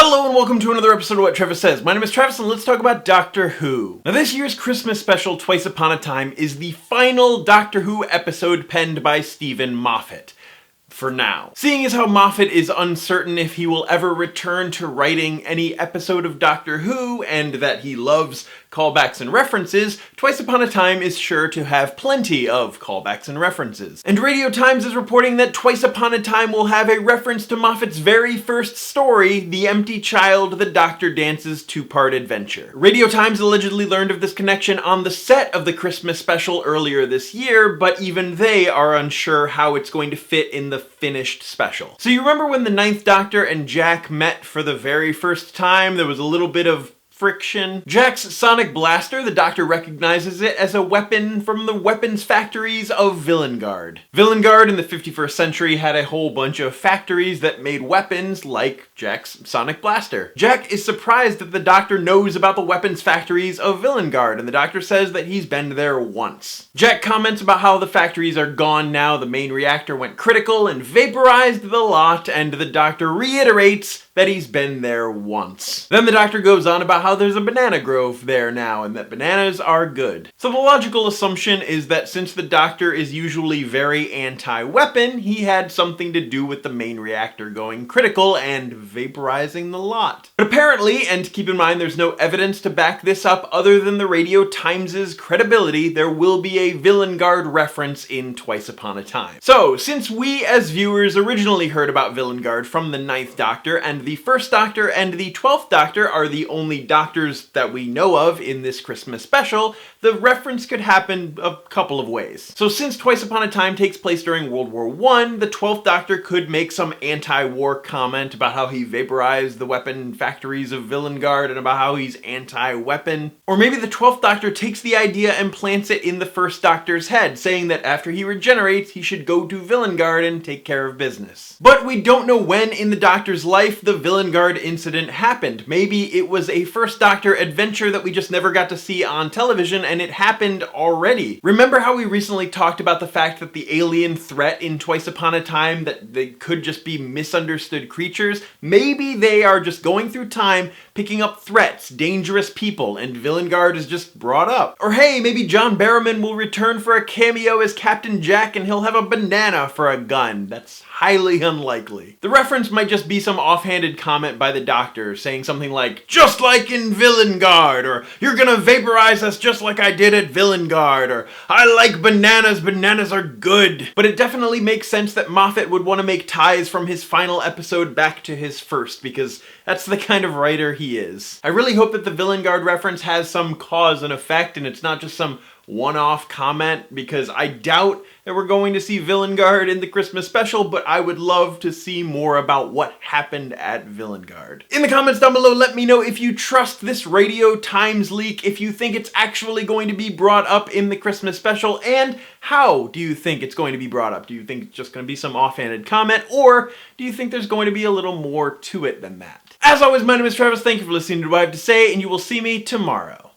Hello and welcome to another episode of What Travis Says. My name is Travis and let's talk about Doctor Who. Now this year's Christmas special, Twice Upon a Time, is the final Doctor Who episode penned by Stephen Moffat. For now. Seeing as how Moffat is uncertain if he will ever return to writing any episode of Doctor Who, and that he loves callbacks and references, Twice Upon a Time is sure to have plenty of callbacks and references. And RadioTimes is reporting that Twice Upon a Time will have a reference to Moffat's very first story, The Empty Child, The Doctor Dances two-part adventure. RadioTimes allegedly learned of this connection on the set of the Christmas special earlier this year, but even they are unsure how it's going to fit in the finished special. So you remember when the Ninth Doctor and Jack met for the very first time? There was a little bit of friction. Jack's sonic blaster, the Doctor recognizes it as a weapon from the weapons factories of Villengard. Villengard in the 51st century had a whole bunch of factories that made weapons like Jack's sonic blaster. Jack is surprised that the Doctor knows about the weapons factories of Villengard, and the Doctor says that he's been there once. Jack comments about how the factories are gone now, the main reactor went critical and vaporized the lot, and the Doctor reiterates that he's been there once. Then the Doctor goes on about how there's a banana grove there now and that bananas are good. So the logical assumption is that since the Doctor is usually very anti-weapon, he had something to do with the main reactor going critical and vaporizing the lot. But apparently, and keep in mind there's no evidence to back this up other than the RadioTimes' credibility, there will be a Villengard reference in Twice Upon a Time. So, since we as viewers originally heard about Villengard from the Ninth Doctor, and the First Doctor and the 12th Doctor are the only Doctors that we know of in this Christmas special, the reference could happen a couple of ways. So since Twice Upon a Time takes place during World War I, the 12th Doctor could make some anti-war comment about how he vaporized the weapon factories of Villengard and about how he's anti-weapon. Or maybe the 12th Doctor takes the idea and plants it in the First Doctor's head, saying that after he regenerates, he should go to Villengard and take care of business. But we don't know when in the Doctor's life the Villengard incident happened. Maybe it was a First Doctor adventure that we just never got to see on television, and it happened already. Remember how we recently talked about the fact that the alien threat in Twice Upon a Time, that they could just be misunderstood creatures? Maybe they are just going through time, picking up threats, dangerous people, and Villengard is just brought up. Or hey, maybe John Barrowman will return for a cameo as Captain Jack and he'll have a banana for a gun. That's highly unlikely. The reference might just be some offhanded comment by the Doctor, saying something like, "Just like in Villengard," or "You're gonna vaporize us just like I did at Villengard," or "I like bananas, bananas are good." But it definitely makes sense that Moffat would want to make ties from his final episode back to his first, because that's the kind of writer he is. I really hope that the Villengard reference has some cause and effect, and it's not just some one-off comment, because I doubt that we're going to see Villengard in the Christmas special, but I would love to see more about what happened at Villengard. In the comments down below, let me know if you trust this RadioTimes leak, if you think it's actually going to be brought up in the Christmas special, and how do you think it's going to be brought up? Do you think it's just going to be some offhanded comment, or do you think there's going to be a little more to it than that? As always, my name is Travis. Thank you for listening to what I have to say, and you will see me tomorrow.